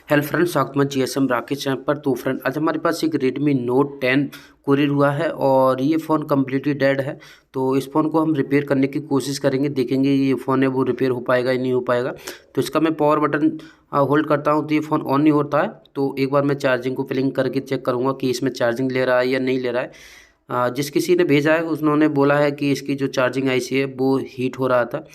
Hello friends, स्वागत है GSM Rakesh channel पर। तो फ्रेंड, आज हमारे पास एक Redmi Note 10 कुरियर हुआ है और ये फ़ोन कम्प्लीटली डेड है। तो इस फ़ोन को हम रिपेयर करने की कोशिश करेंगे, देखेंगे ये फ़ोन है वो रिपेयर हो पाएगा या नहीं हो पाएगा। तो इसका मैं पावर बटन होल्ड करता हूँ तो ये फ़ोन ऑन नहीं होता है। तो एक बार मैं चार्जिंग को फिलिंग करके चेक करूँगा कि इसमें चार्जिंग ले रहा है या नहीं ले रहा है। जिस किसी ने भेजा है उन्होंने बोला है कि इसकी जो चार्जिंग आईसी है वो हीट हो रहा था।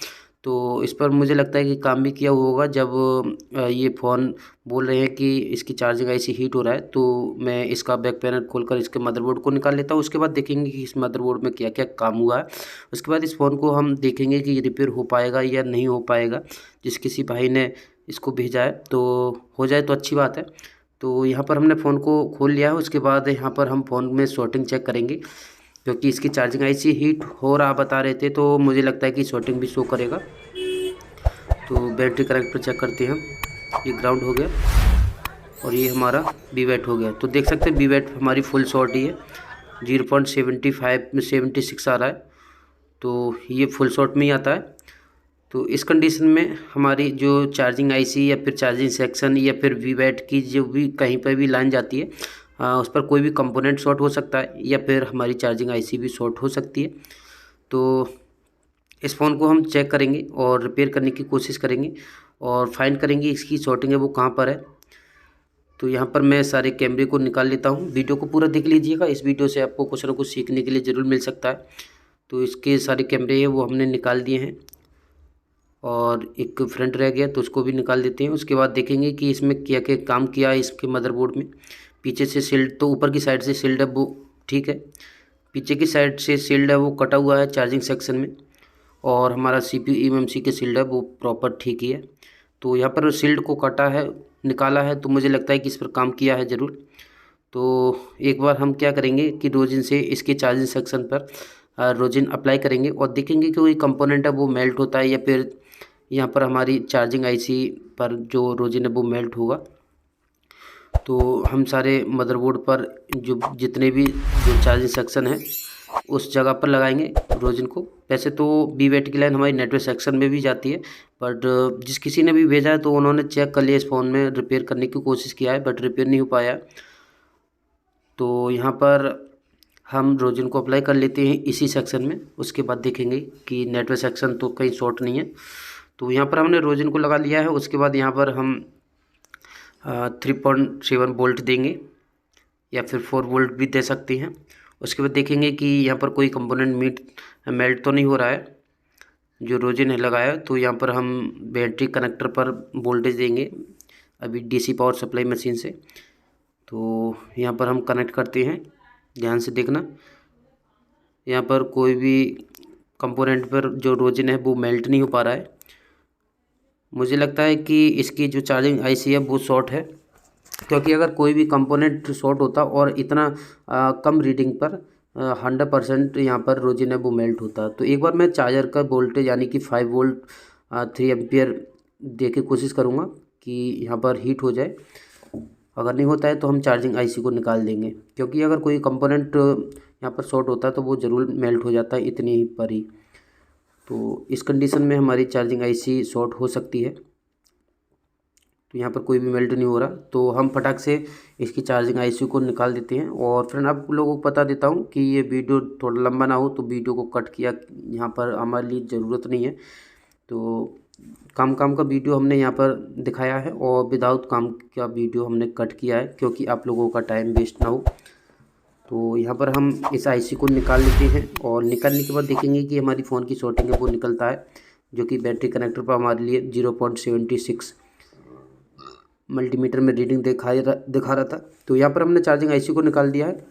तो इस पर मुझे लगता है कि काम भी किया हुआ होगा। जब ये फ़ोन बोल रहे हैं कि इसकी चार्जिंग आईसी हीट हो रहा है तो मैं इसका बैक पैनल खोलकर इसके मदरबोर्ड को निकाल लेता हूँ। उसके बाद देखेंगे कि इस मदरबोर्ड में क्या क्या काम हुआ है। उसके बाद इस फ़ोन को हम देखेंगे कि रिपेयर हो पाएगा या नहीं हो पाएगा। जिस किसी भाई ने इसको भेजा है तो हो जाए तो अच्छी बात है। तो यहाँ पर हमने फ़ोन को खोल लिया है। उसके बाद यहाँ पर हम फ़ोन में शॉर्टिंग चेक करेंगे, क्योंकि इसकी चार्जिंग आईसी हीट हो रहा बता रहे थे तो मुझे लगता है कि शॉर्टिंग भी शो करेगा। तो बैटरी कनेक्टर चेक करते हैं हम। ये ग्राउंड हो गया और ये हमारा बी बैट हो गया। तो देख सकते हैं बी बैट हमारी फुल शॉर्ट ही है, 0.75 में 76 आ रहा है। तो ये फुल शॉर्ट में ही आता है। तो इस कंडीशन में हमारी जो चार्जिंग आईसी या फिर चार्जिंग सेक्शन या फिर वी बैट की जो भी कहीं पर भी लाइन जाती है उस पर कोई भी कंपोनेंट शॉर्ट हो सकता है या फिर हमारी चार्जिंग आईसी भी शॉर्ट हो सकती है। तो इस फ़ोन को हम चेक करेंगे और रिपेयर करने की कोशिश करेंगे और फाइंड करेंगे इसकी शॉर्टिंग है वो कहाँ पर है। तो यहाँ पर मैं सारे कैमरे को निकाल लेता हूँ। वीडियो को पूरा देख लीजिएगा, इस वीडियो से आपको कुछ ना कुछ सीखने के लिए ज़रूर मिल सकता है। तो इसके सारे कैमरे हैं वो हमने निकाल दिए हैं और एक फ्रंट रह गया तो उसको भी निकाल देते हैं। उसके बाद देखेंगे कि इसमें क्या क्या काम किया है इसके मदरबोर्ड में। पीछे से शील्ड, तो ऊपर की साइड से शील्ड है वो ठीक है, पीछे की साइड से शील्ड है वो कटा हुआ है चार्जिंग सेक्शन में, और हमारा CPU eMMC के शील्ड है वो प्रॉपर ठीक ही है। तो यहाँ पर शील्ड को काटा है, निकाला है, तो मुझे लगता है कि इस पर काम किया है ज़रूर। तो एक बार हम क्या करेंगे कि रोजिन से इसके चार्जिंग सेक्शन पर रोजिन अप्लाई करेंगे और देखेंगे कि कोई कंपोनेंट है वो मेल्ट होता है या फिर यहाँ पर हमारी चार्जिंग आईसी पर जो रोजिन है वो मेल्ट होगा। तो हम सारे मदरबोर्ड पर जो जितने भी जो चार्जिंग सेक्शन है उस जगह पर लगाएंगे रोजिन को। वैसे तो बी बैट की लाइन हमारी नेटवर्क सेक्शन में भी जाती है, बट जिस किसी ने भी भेजा है तो उन्होंने चेक कर लिया, इस फ़ोन में रिपेयर करने की कोशिश किया है बट रिपेयर नहीं हो पाया। तो यहाँ पर हम रोजिन को अप्लाई कर लेते हैं इसी सेक्शन में। उसके बाद देखेंगे कि नेटवर्क सेक्शन तो कहीं शॉर्ट नहीं है। तो यहाँ पर हमने रोजिन को लगा लिया है। उसके बाद यहाँ पर हम 3.7 वोल्ट देंगे या फिर 4 वोल्ट भी दे सकते हैं। उसके बाद देखेंगे कि यहाँ पर कोई कंपोनेंट मेल्ट तो नहीं हो रहा है जो रोजिन है लगाया। तो यहाँ पर हम बैटरी कनेक्टर पर वोल्टेज देंगे अभी डीसी पावर सप्लाई मशीन से। तो यहाँ पर हम कनेक्ट करते हैं, ध्यान से देखना। यहाँ पर कोई भी कंपोनेंट पर जो रोजिन है वो मेल्ट नहीं हो पा रहा है। मुझे लगता है कि इसकी जो चार्जिंग आईसी है वो शॉर्ट है, क्योंकि अगर कोई भी कंपोनेंट शॉर्ट होता और इतना कम रीडिंग पर 100% यहाँ पर रोजिन है वो मेल्ट होता। तो एक बार मैं चार्जर का वोल्टेज यानी कि 5 वोल्ट 3 एम्पियर दे के कोशिश करूँगा कि यहाँ पर हीट हो जाए। अगर नहीं होता है तो हम चार्जिंग आईसी को निकाल देंगे, क्योंकि अगर कोई कंपोनेंट यहाँ पर शॉर्ट होता है तो वो ज़रूर मेल्ट हो जाता है इतनी ही पर ही। तो इस कंडीशन में हमारी चार्जिंग आईसी शॉर्ट हो सकती है। तो यहाँ पर कोई भी मेल्ट नहीं हो रहा, तो हम फटाक से इसकी चार्जिंग आईसी को निकाल देते हैं। और फ्रेंड, आप लोगों को बता देता हूँ कि ये वीडियो थोड़ा लंबा ना हो तो वीडियो को कट किया यहाँ पर हमारे लिए ज़रूरत नहीं है। तो काम का वीडियो हमने यहाँ पर दिखाया है और विदाउट काम का वीडियो हमने कट किया है, क्योंकि आप लोगों का टाइम वेस्ट ना हो। तो यहाँ पर हम इस आईसी को निकाल लेते हैं और निकालने के बाद देखेंगे कि हमारी फ़ोन की शॉर्टिंग है वो निकलता है, जो कि बैटरी कनेक्टर पर हमारे लिए 0.76 मल्टीमीटर में रीडिंग दिखा रहा था। तो यहाँ पर हमने चार्जिंग आईसी को निकाल दिया है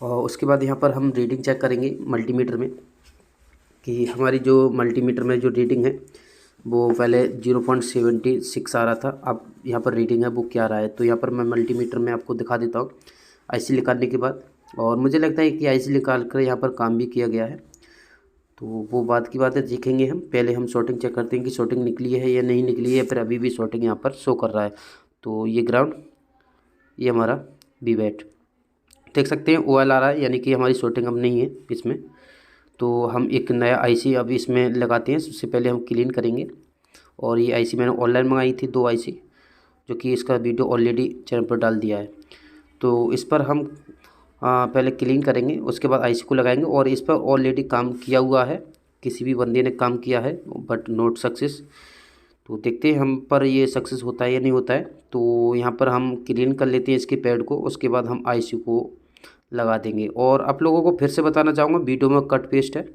और उसके बाद यहाँ पर हम रीडिंग चेक करेंगे मल्टीमीटर में कि हमारी जो मल्टीमीटर में जो रीडिंग है वो पहले 0.76 आ रहा था, अब यहाँ पर रीडिंग है वो क्या रहा है। तो यहाँ पर मैं मल्टीमीटर में आपको दिखा देता हूँ आईसी निकालने के बाद, और मुझे लगता है कि आईसी निकाल कर यहाँ पर काम भी किया गया है। तो वो बात की बात है, देखेंगे हम। पहले हम शॉर्टिंग चेक करते हैं कि शॉर्टिंग निकली है या नहीं निकली है, फिर अभी भी शॉर्टिंग यहाँ पर शो कर रहा है। तो ये ग्राउंड, ये हमारा बी बैट देख सकते हैं OL आ रहा है, यानी कि हमारी शॉर्टिंग अब नहीं है इसमें। तो हम एक नया आईसी अब इसमें लगाते हैं। सबसे पहले हम क्लीन करेंगे, और ये आईसी मैंने ऑनलाइन मंगाई थी 2 आईसी, जो कि इसका वीडियो ऑलरेडी चैनल पर डाल दिया है। तो इस पर हम पहले क्लीन करेंगे, उसके बाद आईसी को लगाएंगे। और इस पर ऑलरेडी काम किया हुआ है, किसी भी बंदे ने काम किया है बट नॉट सक्सेस। तो देखते हैं हम पर ये सक्सेस होता है या नहीं होता है। तो यहाँ पर हम क्लीन कर लेते हैं इसके पैड को, उसके बाद हम आईसी को लगा देंगे। और आप लोगों को फिर से बताना चाहूँगा, वीडियो में कट पेस्ट है,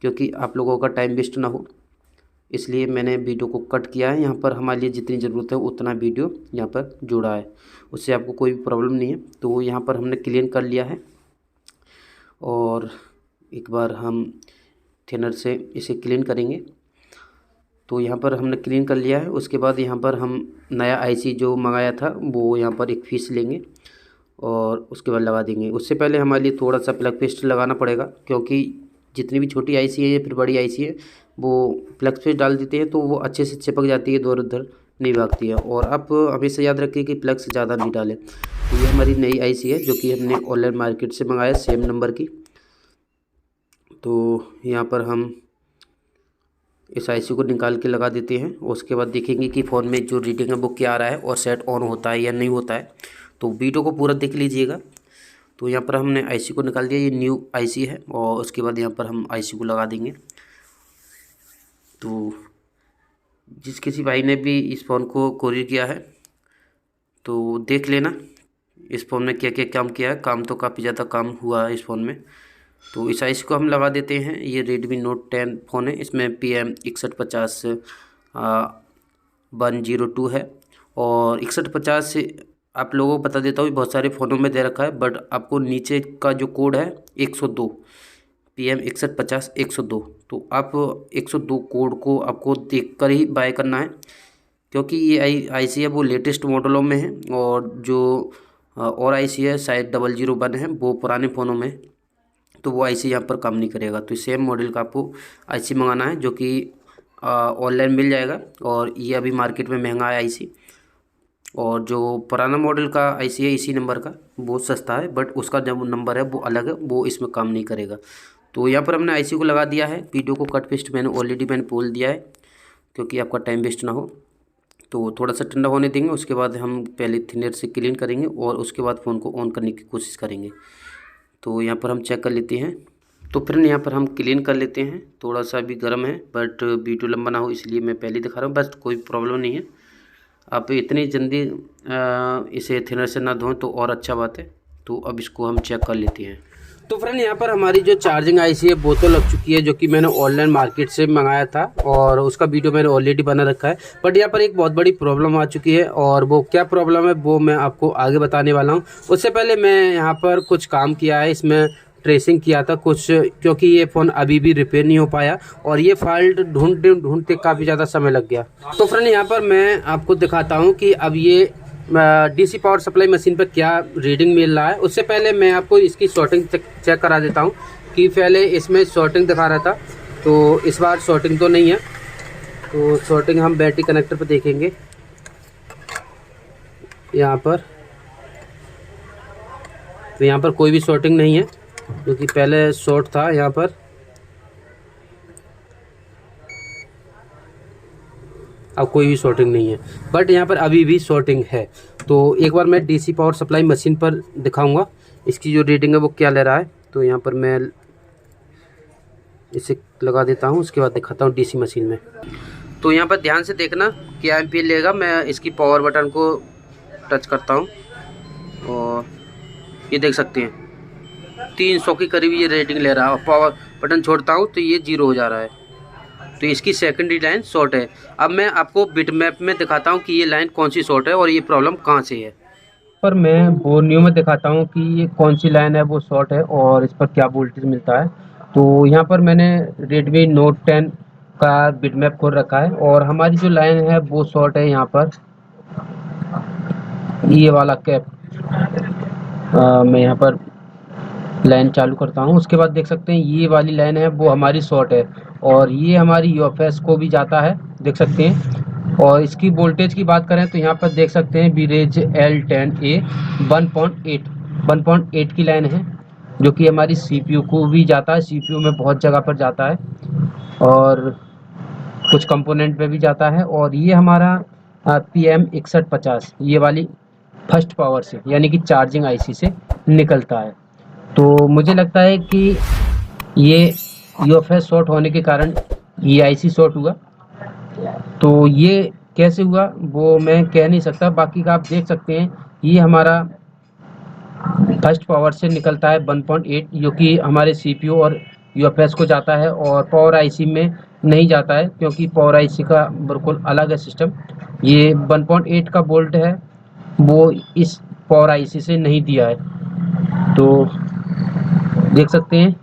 क्योंकि आप लोगों का टाइम वेस्ट ना हो, इसलिए मैंने वीडियो को कट किया है। यहाँ पर हमारे लिए जितनी ज़रूरत है उतना वीडियो यहाँ पर जुड़ा है, उससे आपको कोई भी प्रॉब्लम नहीं है। तो यहाँ पर हमने क्लीन कर लिया है और एक बार हम थिनर से इसे क्लीन करेंगे। तो यहाँ पर हमने क्लीन कर लिया है। उसके बाद यहाँ पर हम नया आईसी जो मंगाया था वो यहाँ पर एक पीस लेंगे और उसके बाद लगा देंगे। उससे पहले हमारे लिए थोड़ा सा प्लग पेस्ट लगाना पड़ेगा, क्योंकि जितनी भी छोटी आईसी है या फिर बड़ी आईसी है वो प्लग पेस्ट डाल देते हैं तो वो अच्छे से चिपक जाती है, इधर उधर नहीं भागती है। और आप हमेशा याद रखिए कि प्लग से ज़्यादा नहीं डालें। तो ये हमारी नई आईसी है जो कि हमने ऑनलाइन मार्केट से मंगाया, सेम नंबर की। तो यहाँ पर हम इस आईसी को निकाल के लगा देते हैं। उसके बाद देखेंगे कि फ़ोन में जो रीडिंग है वो क्या आ रहा है और सेट ऑन होता है या नहीं होता है। तो वीडियो को पूरा देख लीजिएगा। तो यहाँ पर हमने आईसी को निकाल दिया, ये न्यू आईसी है। और उसके बाद यहाँ पर हम आईसी को लगा देंगे। तो जिस किसी भाई ने भी इस फ़ोन को कोरियर किया है तो देख लेना इस फ़ोन में क्या क्या काम किया है। काम तो काफ़ी ज़्यादा काम हुआ है इस फ़ोन में। तो इस आईसी को हम लगा देते हैं। ये Redmi Note 10 फ़ोन है, इसमें PM6150 102 है। और 6150 से आप लोगों को बता देता हूँ, बहुत सारे फ़ोनों में दे रखा है, बट आपको नीचे का जो कोड है 102 PM6150 102। तो आप 102 कोड को आपको देख कर ही बाय करना है, क्योंकि ये आईसी है वो लेटेस्ट मॉडलों में है। और जो और आईसी है शायद 001 है, वो पुराने फ़ोनों में, तो वो आईसी यहाँ पर काम नहीं करेगा। तो सेम मॉडल का आपको आईसी मंगाना है, जो कि ऑनलाइन मिल जाएगा। और ये अभी मार्केट में महंगा है आईसी। और जो पुराना मॉडल का आईसी है इसी नंबर का, वो सस्ता है, बट उसका जो नंबर है वो अलग है, वो इसमें काम नहीं करेगा। तो यहाँ पर हमने आईसी को लगा दिया है। वीडियो को कट पेस्ट मैंने ऑलरेडी बोल दिया है, क्योंकि आपका टाइम वेस्ट ना हो। तो थोड़ा सा ठंडा होने देंगे, उसके बाद हम पहले थिनर से क्लीन करेंगे और उसके बाद फ़ोन को ऑन करने की कोशिश करेंगे। तो यहाँ पर हम चेक कर लेते हैं। तो फ्रेंड यहाँ पर हम क्लीन कर लेते हैं। थोड़ा सा भी गर्म है, बट वीडियो लंबा ना हो इसलिए मैं पहले दिखा रहा हूँ, बस कोई प्रॉब्लम नहीं है। आप इतनी जल्दी इसे थिनर से ना धोएं तो और अच्छा बात है। तो अब इसको हम चेक कर लेते हैं। तो फ्रेंड यहाँ पर हमारी जो चार्जिंग आईसी है वो तो लग चुकी है, जो कि मैंने ऑनलाइन मार्केट से मंगाया था और उसका वीडियो मैंने ऑलरेडी बना रखा है। बट यहाँ पर एक बहुत बड़ी प्रॉब्लम आ चुकी है, और वो क्या प्रॉब्लम है वो मैं आपको आगे बताने वाला हूँ। उससे पहले मैं यहाँ पर कुछ काम किया है, इसमें ट्रेसिंग किया था कुछ, क्योंकि ये फ़ोन अभी भी रिपेयर नहीं हो पाया और ये फॉल्ट ढूंढते ढूंढते काफ़ी ज़्यादा समय लग गया। तो फ्रेंड यहाँ पर मैं आपको दिखाता हूँ कि अब ये डीसी पावर सप्लाई मशीन पर क्या रीडिंग मिल रहा है। उससे पहले मैं आपको इसकी शॉर्टिंग चेक करा देता हूँ, कि पहले इसमें शॉर्टिंग दिखा रहा था, तो इस बार शॉर्टिंग तो नहीं है। तो शॉर्टिंग हम बैटरी कनेक्टर पर देखेंगे। यहाँ पर तो यहाँ पर कोई भी शॉर्टिंग नहीं है, क्योंकि पहले शॉर्ट था यहाँ पर। अब कोई भी शॉर्टिंग नहीं है, बट यहाँ पर अभी भी शॉर्टिंग है। तो एक बार मैं डीसी पावर सप्लाई मशीन पर दिखाऊंगा इसकी जो रीडिंग है वो क्या ले रहा है। तो यहाँ पर मैं इसे लगा देता हूँ, उसके बाद दिखाता हूँ डीसी मशीन में। तो यहाँ पर ध्यान से देखना क्या एम्पीयर लेगा। मैं इसकी पावर बटन को टच करता हूँ और ये देख सकते हैं 300 के करीब ये रेटिंग ले रहा है। पावर बटन छोड़ता हूँ तो ये 0 हो जा रहा है। तो इसकी सेकेंडरी लाइन शॉर्ट है। अब मैं आपको बिटमैप में दिखाता हूँ कि ये लाइन कौन सी शॉर्ट है और ये प्रॉब्लम कहाँ से है। पर मैं बोर्नियो में दिखाता हूँ कि ये कौन सी लाइन है वो शॉर्ट है और इस पर क्या वोल्टेज मिलता है। तो यहाँ पर मैंने Redmi Note 10 का बिटमैप खोल रखा है और हमारी जो लाइन है वो शॉर्ट है। यहाँ पर ये वाला कैप मैं यहाँ पर लाइन चालू करता हूँ, उसके बाद देख सकते हैं ये वाली लाइन है वो हमारी शॉर्ट है और ये हमारी यूएफएस को भी जाता है, देख सकते हैं। और इसकी वोल्टेज की बात करें तो यहाँ पर देख सकते हैं वीरेज L10A 1.8 की लाइन है, जो कि हमारी सीपीयू को भी जाता है। सीपीयू में बहुत जगह पर जाता है और कुछ कंपोनेंट पे भी जाता है। और ये हमारा PM6150 ये वाली फर्स्ट पावर से यानी कि चार्जिंग आईसी से निकलता है। तो मुझे लगता है कि ये यूएफएस शॉर्ट होने के कारण ये आईसी शॉर्ट हुआ। तो ये कैसे हुआ वो मैं कह नहीं सकता, बाकी का आप देख सकते हैं। ये हमारा फर्स्ट पावर से निकलता है 1.8 जो कि हमारे सीपीयू और यूएफएस को जाता है, और पावर आईसी में नहीं जाता है क्योंकि पावर आईसी का बिल्कुल अलग है सिस्टम। ये 1.8 का बोल्ट है, वो इस पावर आईसी से नहीं दिया है। तो देख सकते हैं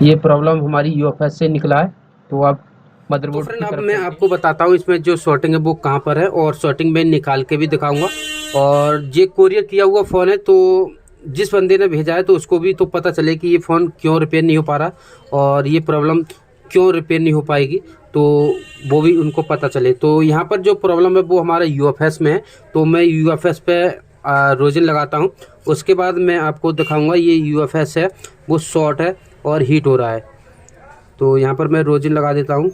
ये प्रॉब्लम हमारी यूएफएस से निकला है। तो आप मदरबोर्ड की तरफ मैं आपको बताता हूँ इसमें जो शॉर्टिंग है वो कहाँ पर है, और शॉर्टिंग में निकाल के भी दिखाऊंगा। और ये कोरियर किया हुआ फ़ोन है, तो जिस बंदे ने भेजा है तो उसको भी तो पता चले कि ये फ़ोन क्यों रिपेयर नहीं हो पा रहा और ये प्रॉब्लम क्यों रिपेयर नहीं हो पाएगी, तो वो भी उनको पता चले। तो यहाँ पर जो प्रॉब्लम है वो हमारा यूएफएस में है। तो मैं यूएफएस पे रोजन लगाता हूँ, उसके बाद मैं आपको दिखाऊंगा ये यूएफएस है वो शॉर्ट है और हीट हो रहा है। तो यहाँ पर मैं रोजिन लगा देता हूँ।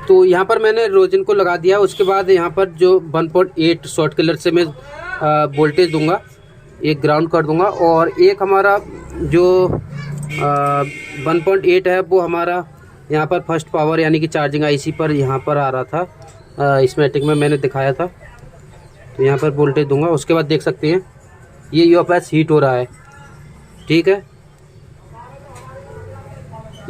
तो यहाँ पर मैंने रोजन को लगा दिया। उसके बाद यहाँ पर जो 1.8 शॉर्ट किलर से मैं वोल्टेज दूंगा, एक ग्राउंड कर दूंगा, और एक हमारा जो 1.8 है वो हमारा यहाँ पर फर्स्ट पावर यानी कि चार्जिंग आईसी पर यहाँ पर आ रहा था, स्कीमेटिक में मैंने दिखाया था। तो यहाँ पर वोल्टेज दूंगा। उसके बाद देख सकते हैं ये यूएफएस हीट हो रहा है, ठीक है,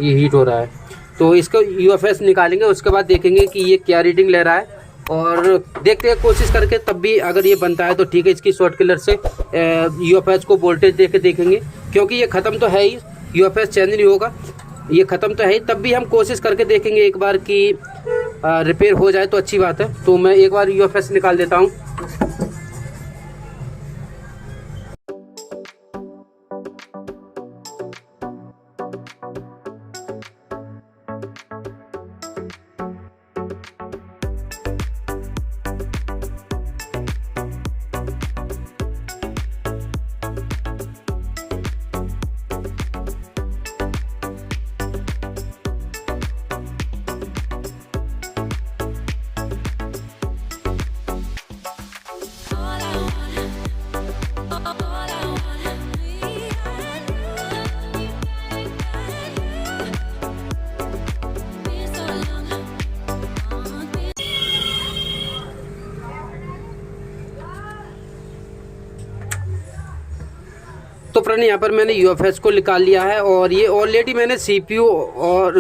ये हीट हो रहा है। तो इसको यूएफएस निकालेंगे, उसके बाद देखेंगे कि ये क्या रीडिंग ले रहा है, और देखते हैं कोशिश करके। तब भी अगर ये बनता है तो ठीक है, इसकी शॉर्ट किलर से यूएफएस को वोल्टेज दे के देखेंगे, क्योंकि ये ख़त्म तो है ही, यूएफएस चेंज नहीं होगा, ये ख़त्म तो है ही। तब भी हम कोशिश करके देखेंगे एक बार कि रिपेयर हो जाए तो अच्छी बात है। तो मैं एक बार यूएफएस निकाल देता हूँ। तो फ्रेंड यहाँ पर मैंने यूएफएस को निकाल लिया है, और ये ऑलरेडी मैंने सीपीयू और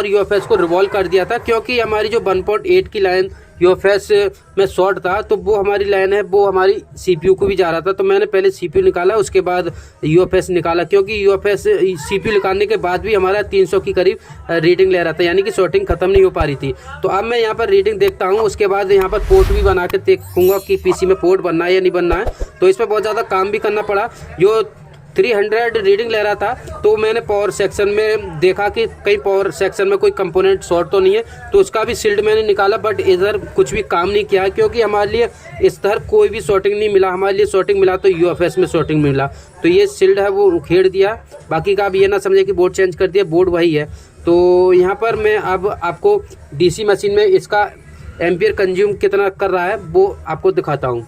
यूएफएस को रिवॉल्व कर दिया था, क्योंकि हमारी जो 1.8 की लाइन यूएफएस में शॉर्ट था, तो वो हमारी लाइन है वो हमारी सीपीयू को भी जा रहा था। तो मैंने पहले सीपीयू निकाला, उसके बाद यूएफएस निकाला, क्योंकि यूएफएस सीपीयू निकालने के बाद भी हमारा 300 की करीब रीडिंग ले रहा था, यानी कि शॉर्टिंग खत्म नहीं हो पा रही थी। तो अब मैं यहाँ पर रीडिंग देखता हूँ, उसके बाद यहाँ पर पोर्ट भी बना के देखूंगा कि पीसी में पोर्ट बनना है या नहीं बनना है। तो इस पर बहुत ज़्यादा काम भी करना पड़ा। जो 300 रीडिंग ले रहा था, तो मैंने पावर सेक्शन में देखा कि कहीं पावर सेक्शन में कोई कंपोनेंट शॉर्ट तो नहीं है, तो उसका भी सील्ड मैंने निकाला, बट इधर कुछ भी काम नहीं किया, क्योंकि हमारे लिए इस तरह कोई भी शॉर्टिंग नहीं मिला। हमारे लिए शॉर्टिंग मिला तो यूएफएस में शॉर्टिंग मिला, तो ये सील्ड है वो उखेड़ दिया। बाकी का आप ये ना समझे कि बोर्ड चेंज कर दिया, बोर्ड वही है। तो यहाँ पर मैं अब आपको डीसी मशीन में इसका एम्पियर कंज्यूम कितना कर रहा है वो आपको दिखाता हूँ।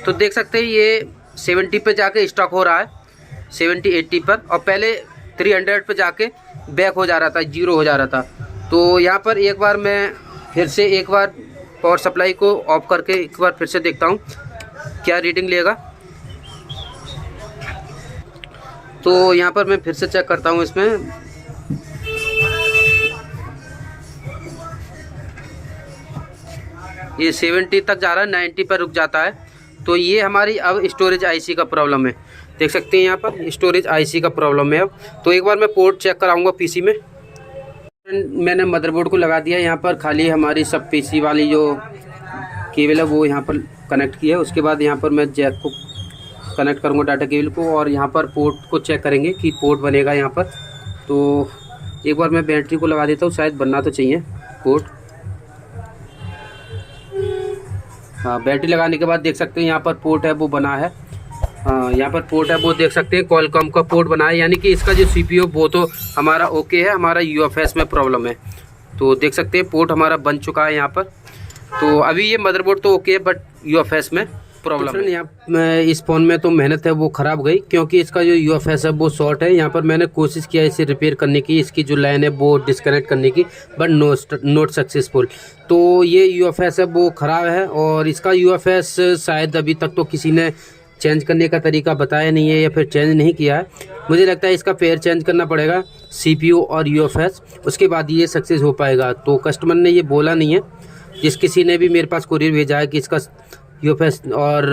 तो देख सकते हैं ये 70 पे जाके स्टॉक हो रहा है, 70-80 पर, और पहले 300 पे जाके बैक हो जा रहा था, जीरो हो जा रहा था। तो यहाँ पर एक बार मैं फिर से एक बार पावर सप्लाई को ऑफ करके एक बार फिर से देखता हूँ क्या रीडिंग लेगा। तो यहाँ पर मैं फिर से चेक करता हूँ इसमें। ये 70 तक जा रहा है, 90 पर रुक जाता है। तो ये हमारी अब स्टोरेज आईसी का प्रॉब्लम है, देख सकते हैं यहाँ पर स्टोरेज आईसी का प्रॉब्लम है अब। तो एक बार मैं पोर्ट चेक कराऊंगा पीसी में। मैंने मदरबोर्ड को लगा दिया यहाँ पर, खाली हमारी सब पीसी वाली जो केबल है वो यहाँ पर कनेक्ट की है। उसके बाद यहाँ पर मैं जैक को कनेक्ट करूँगा, डाटा केबल को, और यहाँ पर पोर्ट को चेक करेंगे कि पोर्ट बनेगा यहाँ पर। तो एक बार मैं बैटरी को लगा देता हूँ, शायद बनना तो चाहिए पोर्ट। हाँ, बैटरी लगाने के बाद देख सकते हैं यहाँ पर पोर्ट है वो बना है। हाँ, यहाँ पर पोर्ट है वो देख सकते हैं क्वालकॉम का पोर्ट बना है, यानी कि इसका जो सीपीयू वो तो हमारा ओके है, हमारा यूएफएस में प्रॉब्लम है। तो देख सकते हैं पोर्ट हमारा बन चुका है यहाँ पर। तो अभी ये मदरबोर्ड तो ओके है बट यूएफएस में प्रॉब्लम है। यहाँ इस फ़ोन में तो मेहनत है वो ख़राब गई, क्योंकि इसका जो यूएफएस है वो शॉर्ट है। यहाँ पर मैंने कोशिश किया इसे रिपेयर करने की, इसकी जो लाइन है वो डिस्कनेक्ट करने की, बट नॉट सक्सेसफुल। तो ये यूएफएस है वो ख़राब है, और इसका यूएफएस शायद अभी तक तो किसी ने चेंज करने का तरीका बताया नहीं है या फिर चेंज नहीं किया है। मुझे लगता है इसका पेयर चेंज करना पड़ेगा, सीपीयू और यूएफएस, उसके बाद ये सक्सेस हो पाएगा। तो कस्टमर ने ये बोला नहीं है, जिस किसी ने भी मेरे पास कोरियर भेजा है कि इसका यूएफएस और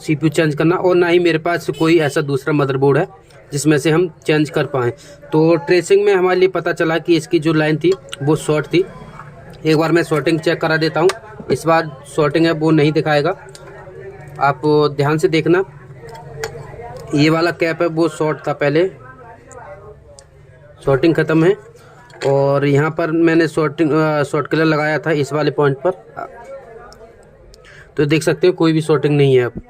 सीपीयू चेंज करना, और ना ही मेरे पास कोई ऐसा दूसरा मदरबोर्ड है जिसमें से हम चेंज कर पाएँ। तो ट्रेसिंग में हमारे लिए पता चला कि इसकी जो लाइन थी वो शॉर्ट थी। एक बार मैं शॉर्टिंग चेक करा देता हूँ, इस बार शॉर्टिंग है वो नहीं दिखाएगा, आप ध्यान से देखना। ये वाला कैप है वो शॉर्ट था पहले, शॉर्टिंग ख़त्म है, और यहाँ पर मैंने शॉर्ट कलर लगाया था इस वाले पॉइंट पर, तो देख सकते हो कोई भी शॉर्टिंग नहीं है। अब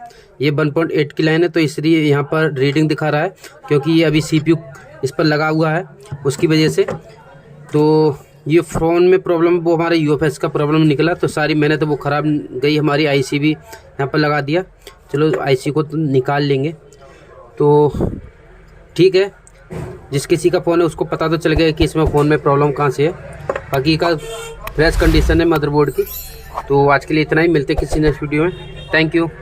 ये 1.8 की लाइन है, तो इसलिए यहाँ पर रीडिंग दिखा रहा है, क्योंकि ये अभी सीपीयू इस पर लगा हुआ है उसकी वजह से। तो ये फ़ोन में प्रॉब्लम वो हमारे यूएफएस का प्रॉब्लम निकला, तो सारी मेहनत वो ख़राब गई हमारी। आईसी भी यहाँ पर लगा दिया, चलो आईसी को तो निकाल लेंगे। तो ठीक है, जिस किसी का फ़ोन है उसको पता तो चल गया कि इसमें फ़ोन में प्रॉब्लम कहाँ से है। बाकी का फ्रेश कंडीशन है मदरबोर्ड की। तो आज के लिए इतना ही, मिलते किसी नेक्स्ट वीडियो में। Thank you.